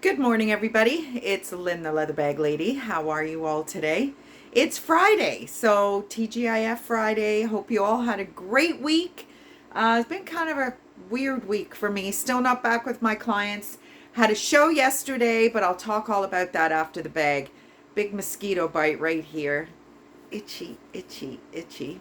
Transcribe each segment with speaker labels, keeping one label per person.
Speaker 1: Good morning, everybody. It's Lynn, the Leather Bag Lady. How are you all today? It's Friday, so TGIF Friday. Hope you all had a great week. It's been kind of a weird week for me. Still not back with my clients. Had a show yesterday, but I'll talk all about that after the bag. Big mosquito bite right here. Itchy, itchy, itchy.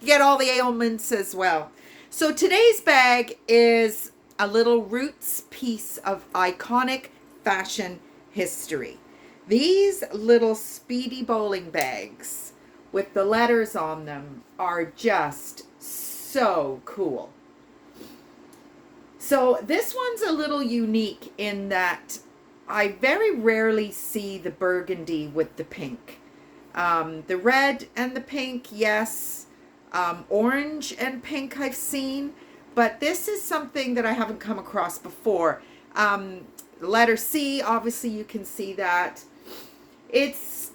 Speaker 1: You get all the ailments as well. So today's bag is a little roots piece of iconic fashion history. These little Speedy bowling bags with the letters on them are just so cool. So this one's a little unique in that I very rarely see the burgundy with the pink. The red and the pink, yes. Orange and pink I've seen. But this is something that I haven't come across before. Letter C, obviously you can see that. It's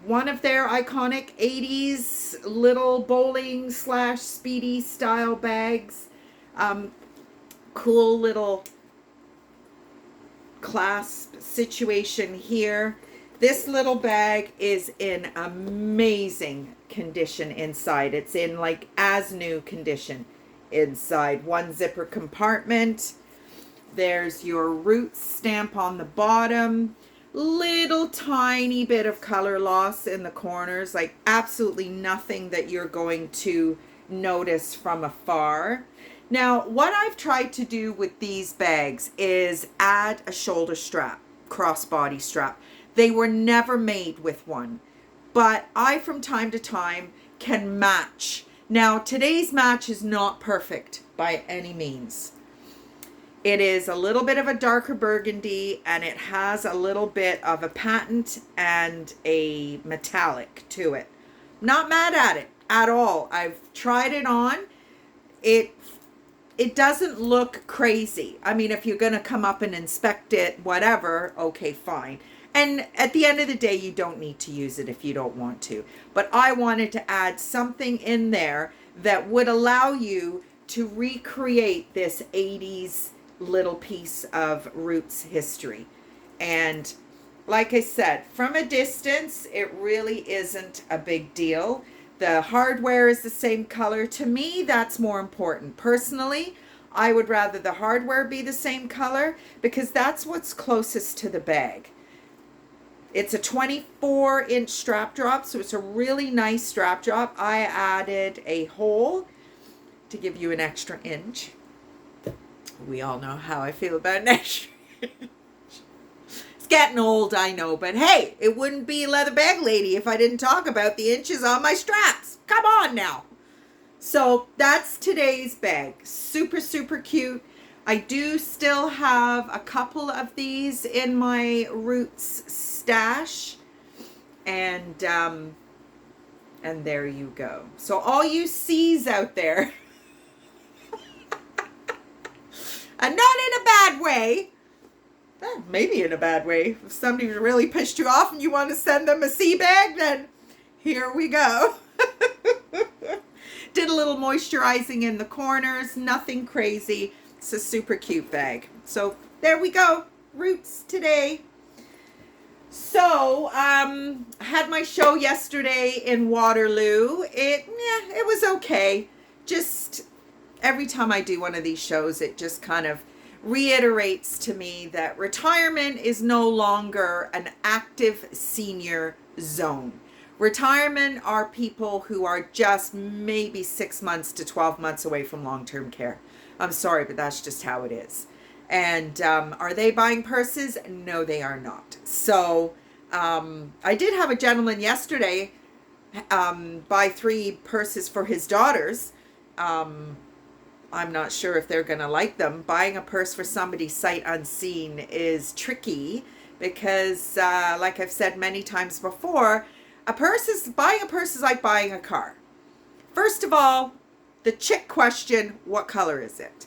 Speaker 1: one of their iconic 80s little bowling / Speedy style bags. Cool little clasp situation here. This little bag is in amazing condition inside. It's in like as new condition. Inside, one zipper compartment. There's your roots stamp on the bottom. Little tiny bit of color loss in the corners, like absolutely nothing that you're going to notice from afar. Now, what I've tried to do with these bags is add a shoulder strap, crossbody strap. They were never made with one, but I from time to time can match. Now, today's match is not perfect by any means. It is a little bit of a darker burgundy, and it has a little bit of a patent and a metallic to it. Not mad at it at all. I've tried it on. It doesn't look crazy. I mean, if you're going to come up and inspect it, whatever, okay, fine. And at the end of the day, you don't need to use it if you don't want to. But I wanted to add something in there that would allow you to recreate this 80s little piece of roots history. And like I said, from a distance, it really isn't a big deal. The hardware is the same color. To me, that's more important. Personally, I would rather the hardware be the same color because that's what's closest to the bag. It's a 24-inch strap drop, so it's a really nice strap drop. I added a hole to give you an extra inch. We all know how I feel about an extra inch. It's getting old, I know, but hey, it wouldn't be Leather Bag Lady if I didn't talk about the inches on my straps. Come on now. So that's today's bag. Super, super cute. I do still have a couple of these in my roots stash, and there you go. So all you C's out there, and not in a bad way, maybe in a bad way. If somebody really pissed you off and you want to send them a C bag, then here we go. Did a little moisturizing in the corners, nothing crazy. It's a super cute bag. So there we go. Roots today. So I had my show yesterday in Waterloo. It was okay. Just every time I do one of these shows, it just kind of reiterates to me that retirement is no longer an active senior zone. Retirement are people who are just maybe 6 months to 12 months away from long-term care. I'm sorry, but that's just how it is. And are they buying purses? No, they are not. So I did have a gentleman yesterday buy 3 purses for his daughters. I'm not sure if they're going to like them. Buying a purse for somebody sight unseen is tricky because, like I've said many times before, buying a purse is like buying a car. First of all, the chick question, what color is it?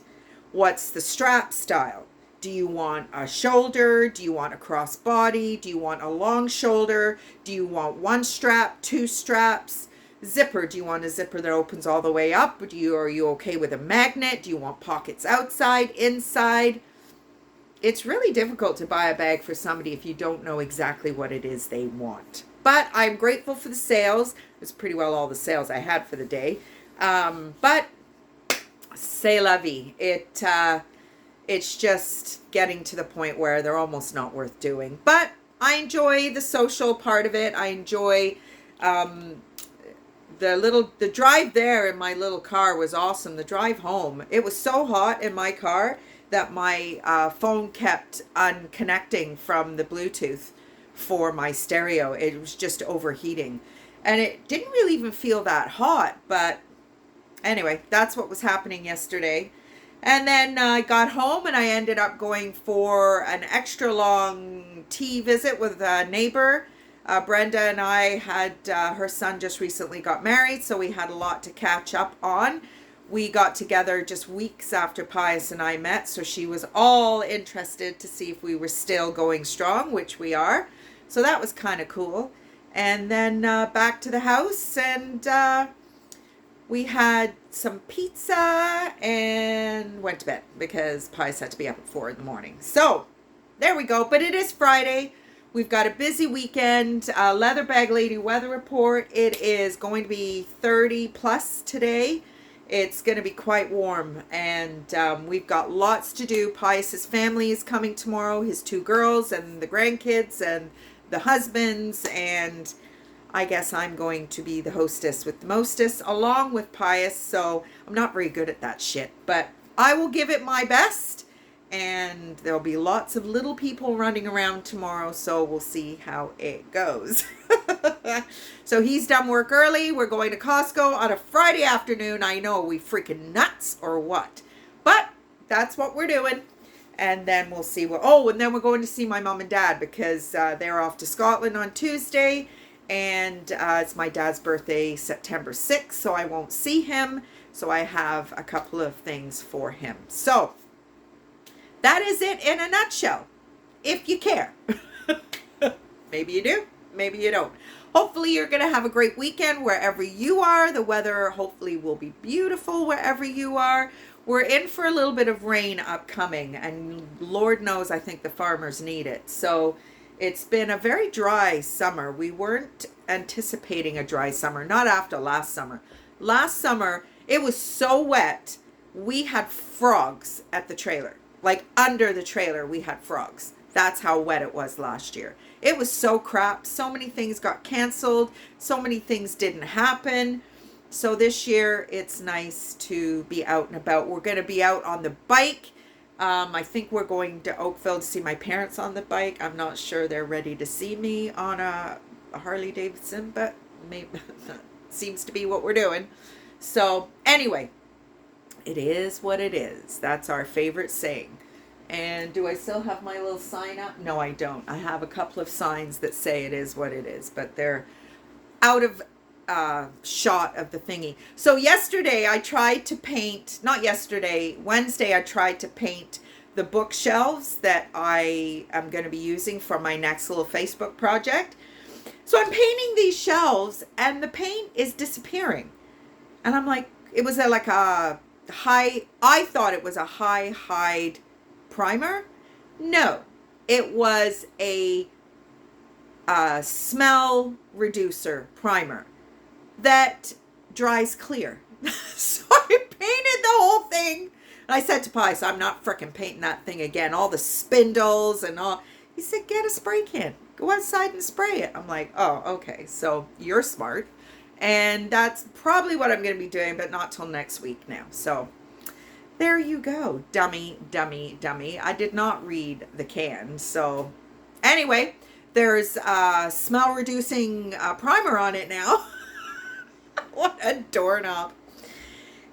Speaker 1: What's the strap style? Do you want a shoulder? Do you want a crossbody? Do you want a long shoulder? Do you want 1 strap, 2 straps? Zipper, do you want a zipper that opens all the way up? Are you okay with a magnet? Do you want pockets outside, inside? it's really difficult to buy a bag for somebody if you don't know exactly what it is they want. But I'm grateful for the sales. It's pretty well all the sales I had for the day. But c'est la vie. It's just getting to the point where they're almost not worth doing. But I enjoy the social part of it. I enjoy the drive there in my little car was awesome. The drive home, it was so hot in my car that my phone kept unconnecting from the Bluetooth for my stereo. It was just overheating. And it didn't really even feel that hot. But anyway, that's what was happening yesterday. And then I got home and I ended up going for an extra long tea visit with a neighbor. Brenda and I had, her son just recently got married, so we had a lot to catch up on. We got together just weeks after Pius and I met, so she was all interested to see if we were still going strong, which we are. So that was kind of cool. And then back to the house, and we had some pizza and went to bed because Pius had to be up at 4 in the morning. So there we go. But it is Friday. We've got a busy weekend. Leatherbag Lady weather report. It is going to be 30 plus today. It's going to be quite warm, and we've got lots to do. Pius's family is coming tomorrow, his 2 girls and the grandkids and the husbands, and I guess I'm going to be the hostess with the mostess along with Pius, so I'm not very good at that shit, but I will give it my best, and there'll be lots of little people running around tomorrow, so we'll see how it goes. So he's done work early. We're going to Costco on a Friday afternoon. I know, we freaking nuts or what? But that's what we're doing. And then we'll see what, and then we're going to see my mom and dad because they're off to Scotland on Tuesday. And it's my dad's birthday, September 6th, so I won't see him. So I have a couple of things for him. So that is it in a nutshell, if you care. Maybe you do, maybe you don't. Hopefully you're going to have a great weekend wherever you are. The weather hopefully will be beautiful wherever you are. We're in for a little bit of rain upcoming, and Lord knows I think the farmers need it. So it's been a very dry summer. We weren't anticipating a dry summer, not after last summer. Last summer, it was so wet, we had frogs at the trailer. Like under the trailer, we had frogs. That's how wet it was last year. It was so crap. So many things got canceled. So many things didn't happen. So this year, it's nice to be out and about. We're going to be out on the bike. I think we're going to Oakville to see my parents on the bike. I'm not sure they're ready to see me on a Harley Davidson, but maybe seems to be what we're doing. So anyway, it is what it is. That's our favorite saying. And do I still have my little sign up? No, I don't. I have a couple of signs that say it is what it is, but they're out of shot of the thingy. So yesterday I tried to paint, not yesterday, Wednesday I tried to paint the bookshelves that I am going to be using for my next little Facebook project. So I'm painting these shelves and the paint is disappearing. And I'm like, it was like a high, I thought it was a high hide primer. No, it was a smell reducer primer that dries clear. So I painted the whole thing. And I said to Pius, I'm not frickin' painting that thing again. All the spindles and all. He said, get a spray can. Go outside and spray it. I'm like, oh, okay. So you're smart. And that's probably what I'm going to be doing, but not till next week now. So there you go. Dummy, dummy, dummy. I did not read the can. So anyway, there's smell reducing primer on it now. What a doorknob.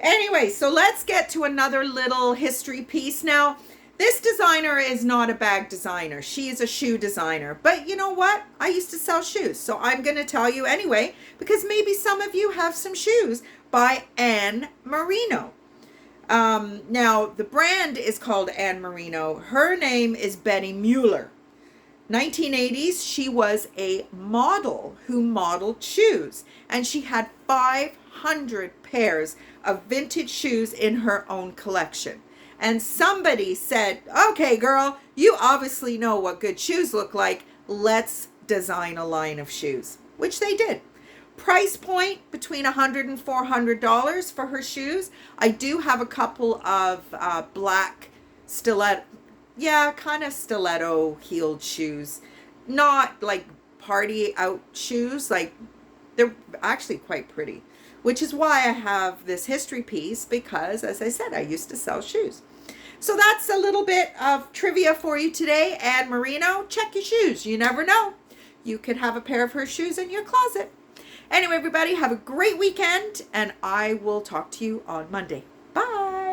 Speaker 1: Anyway, so let's get to another little history piece. Now, this designer is not a bag designer. She is a shoe designer. But you know what? I used to sell shoes. So I'm going to tell you anyway, because maybe some of you have some shoes by Anne Marino. Now, the brand is called Anne Marino. Her name is Betty Mueller. 1980s, she was a model who modeled shoes, and she had 500 pairs of vintage shoes in her own collection. And somebody said, okay, girl, you obviously know what good shoes look like. Let's design a line of shoes, which they did. Price point between $100 and $400 for her shoes. I do have a couple of black stiletto, kind of stiletto heeled shoes. Not like party out shoes, like they're actually quite pretty, which is why I have this history piece, because as I said, I used to sell shoes. So that's a little bit of trivia for you today. And Marino, check your shoes. You never know. You could have a pair of her shoes in your closet. Anyway, everybody, have a great weekend, and I will talk to you on Monday. Bye.